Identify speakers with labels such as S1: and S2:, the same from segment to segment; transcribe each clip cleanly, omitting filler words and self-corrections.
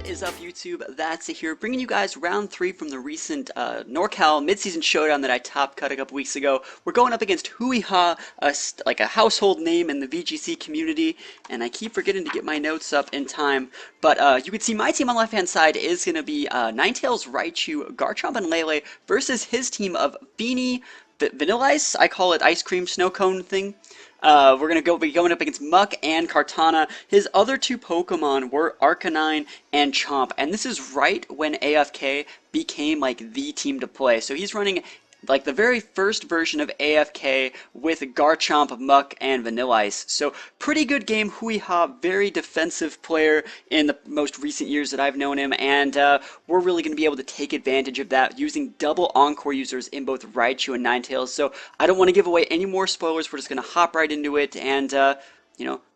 S1: What is up, YouTube? That's it here, bringing you guys round 3 from the recent Norcal midseason showdown that I top cut a couple weeks ago. We're going up against Huiha, like a household name in the VGC community, and I keep forgetting to get my notes up in time. But you can see my team on the left-hand side is going to be Ninetales, Raichu, Garchomp, and Lele versus his team of Feeny, Vanilla Ice. I call it ice cream snow cone thing. We're going to be going up against Muck and Kartana. His other two Pokemon were Arcanine and Chomp, and this is right when AFK became like the team to play. So he's running like the very first version of AFK with Garchomp, Muck, and Vanilla Ice. So pretty good game. Huiha, very defensive player in the most recent years that I've known him, and we're really going to be able to take advantage of that using double Encore users in both Raichu and Ninetales. So I don't want to give away any more spoilers. We're just going to hop right into it and,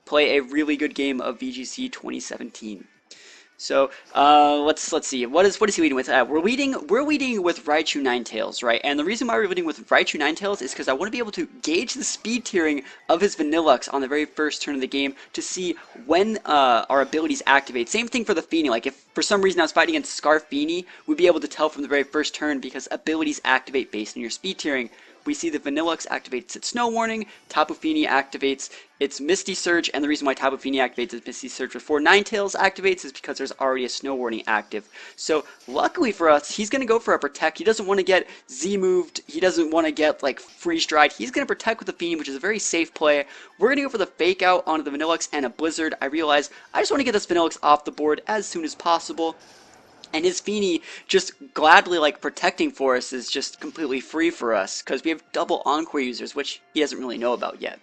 S1: play a really good game of VGC 2017. So let's see. What is he leading with? We're leading with Raichu Ninetales, right? And the reason why we're leading with Raichu Ninetales is because I want to be able to gauge the speed tiering of his Vanillux on the very first turn of the game to see when our abilities activate. Same thing for the Feeny. Like if for some reason I was fighting against Scarf Feeny, we'd be able to tell from the very first turn because abilities activate based on your speed tiering. We see that Vanillux activates its Snow Warning, Tapu Fini activates its Misty Surge, and the reason why Tapu Fini activates its Misty Surge before Ninetales activates is because there's already a Snow Warning active. So luckily for us, he's going to go for a Protect. He doesn't want to get Z-moved. He doesn't want to get like Freeze Dried. He's going to Protect with the Fini, which is a very safe play. We're going to go for the Fake Out onto the Vanillux and a Blizzard. I realize I just want to get this Vanillux off the board as soon as possible. And his Feeny just gladly like protecting for us is just completely free for us because we have double Encore users, which he doesn't really know about yet.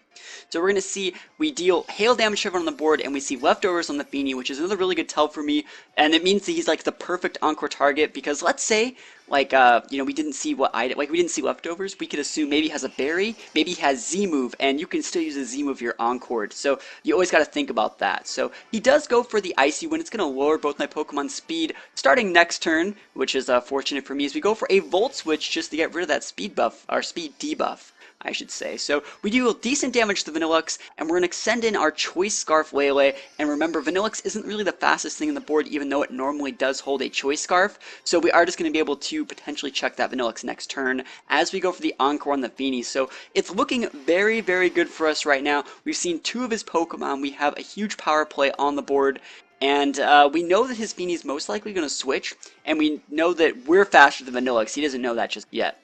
S1: So we're going to see we deal hail damage to everyone on the board, and we see leftovers on the Feeny, which is another really good tell for me. And it means that he's like the perfect Encore target because let's say like we didn't see what item, like we didn't see leftovers. We could assume maybe he has a berry, maybe he has Z move, and you can still use a Z move your Encored. So you always got to think about that. So he does go for the Icy Wind. It's going to lower both my Pokemon speed starting next turn, which is fortunate for me as we go for a Volt Switch just to get rid of that speed buff, or speed debuff, I should say. So we do decent damage to Vanillux, and we're going to send in our Choice Scarf Lele. And remember, Vanillux isn't really the fastest thing in the board, even though it normally does hold a Choice Scarf. So we are just going to be able to potentially check that Vanillux next turn as we go for the Encore on the Feeny. So it's looking very, very good for us right now. We've seen two of his Pokemon. We have a huge power play on the board. And we know that his Feeny is most likely going to switch, and we know that we're faster than Vanillux. He doesn't know that just yet.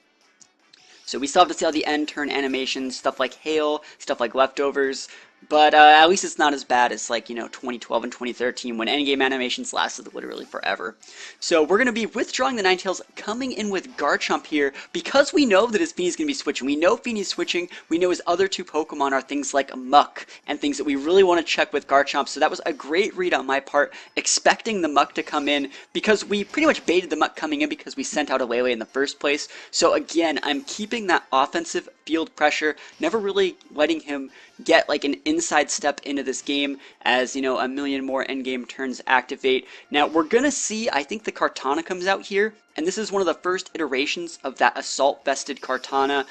S1: So we still have to see all the end turn animations, stuff like Hail, stuff like Leftovers, but at least it's not as bad as like, 2012 and 2013 when endgame animations lasted literally forever. So we're going to be withdrawing the Ninetales, coming in with Garchomp here because we know that his Feeny is going to be switching. We know Feeny is switching. We know his other two Pokemon are things like Muck and things that we really want to check with Garchomp. So that was a great read on my part, expecting the Muck to come in because we pretty much baited the Muck coming in because we sent out a Lele in the first place. So again, I'm keeping that offensive field pressure, never really letting him get like an inside step into this game as, a million more endgame turns activate. Now we're gonna see, I think the Kartana comes out here, and this is one of the first iterations of that Assault Vested Kartana.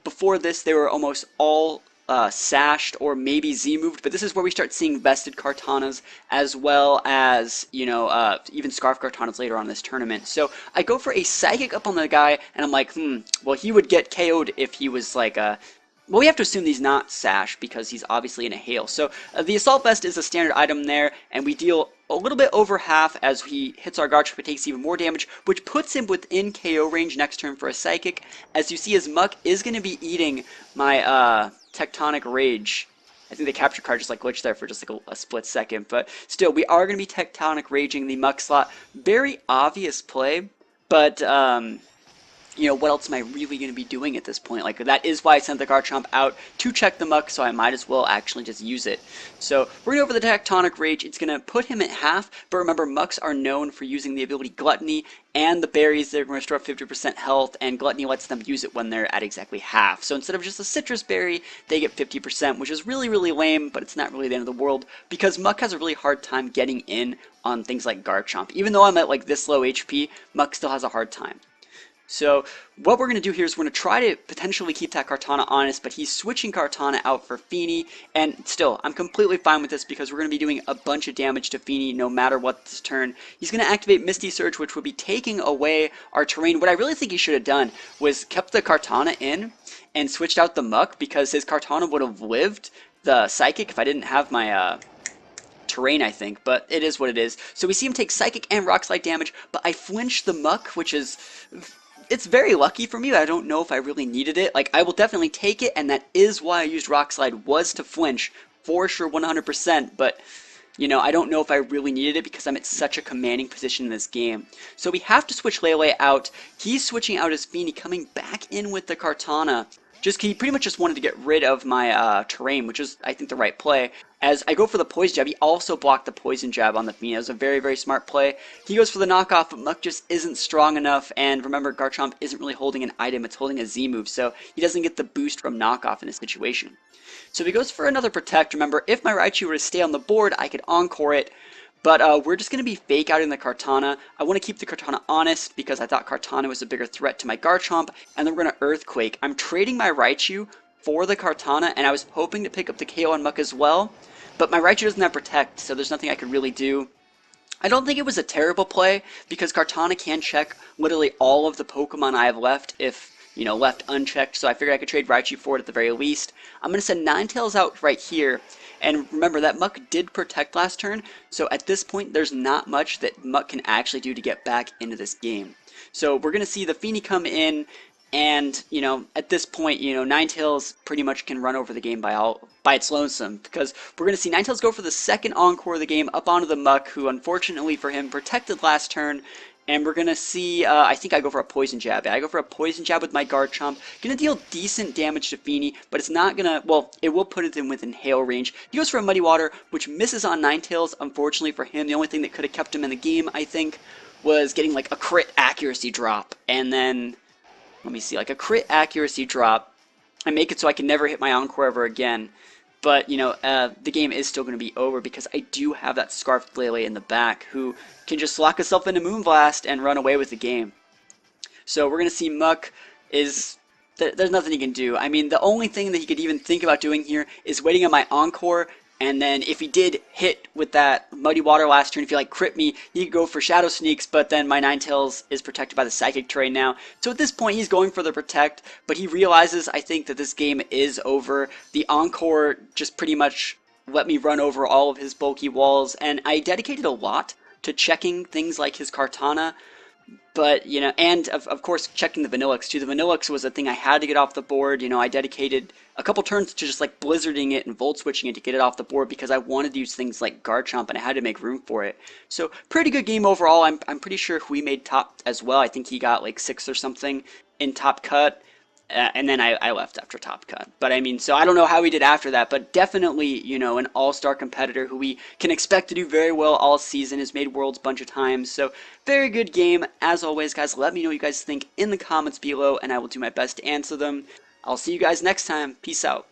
S1: Before this they were almost all sashed or maybe Z-moved, but this is where we start seeing vested Kartanas as well as, even Scarf Kartanas later on in this tournament. So I go for a Psychic up on the guy, and I'm like, well, he would get KO'd if he was like well, we have to assume he's not Sash because he's obviously in a Hail. So the Assault Vest is a standard item there, and we deal a little bit over half as he hits our Garchomp. It takes even more damage, which puts him within KO range next turn for a Psychic. As you see, his Muck is going to be eating my Tectonic Rage. I think the capture card just like glitched there for just like a split second, but still, we are going to be Tectonic Raging the Muck slot. Very obvious play, but what else am I really going to be doing at this point? Like, that is why I sent the Garchomp out to check the Muck, so I might as well actually just use it. So we're going to go for the Tectonic Rage. It's going to put him at half, but remember, Mucks are known for using the ability Gluttony, and the berries, they're going to restore 50% health, and Gluttony lets them use it when they're at exactly half. So instead of just a Citrus Berry, they get 50%, which is really, really lame, but it's not really the end of the world, because Muck has a really hard time getting in on things like Garchomp. Even though I'm at like this low HP, Muck still has a hard time. So what we're going to do here is we're going to try to potentially keep that Kartana honest, but he's switching Kartana out for Feeny, and still, I'm completely fine with this because we're going to be doing a bunch of damage to Feeny no matter what this turn. He's going to activate Misty Surge, which would be taking away our terrain. What I really think he should have done was kept the Kartana in and switched out the Muck, because his Kartana would have lived the Psychic if I didn't have my terrain, I think, but it is what it is. So we see him take Psychic and Rock Slide damage, but I flinched the Muck, which is... it's very lucky for me. I don't know if I really needed it. Like, I will definitely take it, and that is why I used Rock Slide, was to flinch, for sure, 100%, but, you know, I don't know if I really needed it because I'm at such a commanding position in this game. So we have to switch Lele out. He's switching out his Feeny, coming back in with the Kartana. He pretty much just wanted to get rid of my terrain, which is, I think, the right play. As I go for the Poison Jab, he also blocked the Poison Jab on the Feeny. It was a very, very smart play. He goes for the knockoff, but Muck just isn't strong enough, and remember, Garchomp isn't really holding an item, it's holding a Z move, so he doesn't get the boost from knockoff in this situation. So he goes for another Protect. Remember, if my Raichu were to stay on the board, I could Encore it, but we're just going to be fake outing the Kartana. I want to keep the Kartana honest because I thought Kartana was a bigger threat to my Garchomp, and then we're going to Earthquake. I'm trading my Raichu for the Kartana, and I was hoping to pick up the KO on Muck as well, but my Raichu doesn't have Protect, so there's nothing I could really do. I don't think it was a terrible play, because Kartana can check literally all of the Pokemon I have left if, you know, left unchecked, so I figured I could trade Raichu for it at the very least. I'm going to send Ninetales out right here, and remember that Muck did Protect last turn, so at this point there's not much that Muck can actually do to get back into this game. So we're going to see the Feeny come in, and, you know, at this point, you know, Ninetales pretty much can run over the game by its lonesome, because we're going to see Ninetales go for the second Encore of the game up onto the Muck, who unfortunately for him protected last turn. And we're going to see, I think I go for a Poison Jab. I go for a Poison Jab with my Garchomp. Going to deal decent damage to Feeny, but it's not going to, well, it will put it in within hail range. He goes for a Muddy Water, which misses on Ninetales. Unfortunately for him, the only thing that could have kept him in the game, I think, was getting like a crit accuracy drop. And then, let me see, like a crit accuracy drop. I make it so I can never hit my Encore ever again. But, you know, the game is still going to be over because I do have that Scarfed Lele in the back who can just lock himself into Moonblast and run away with the game. So we're going to see Muck is... there's nothing he can do. I mean, the only thing that he could even think about doing here is waiting on my Encore, and then if he did hit with that Muddy Water last turn, if he like crit me, he could go for Shadow Sneaks, but then my Ninetales is protected by the Psychic terrain now. So at this point, he's going for the Protect, but he realizes, I think, that this game is over. The Encore just pretty much let me run over all of his bulky walls, and I dedicated a lot to checking things like his Kartana, but, you know, and of course checking the Vanillix too. The Vanillix was a thing I had to get off the board. You know, I dedicated a couple turns to just like blizzarding it and volt switching it to get it off the board because I wanted to use things like Garchomp and I had to make room for it. So pretty good game overall. I'm pretty sure Hui made top as well. I think he got like 6 or something in top cut. And then I left after top cut. But I mean, so I don't know how he did after that, but definitely, you know, an all-star competitor who we can expect to do very well all season, has made Worlds a bunch of times. So very good game. As always, guys, let me know what you guys think in the comments below, and I will do my best to answer them. I'll see you guys next time. Peace out.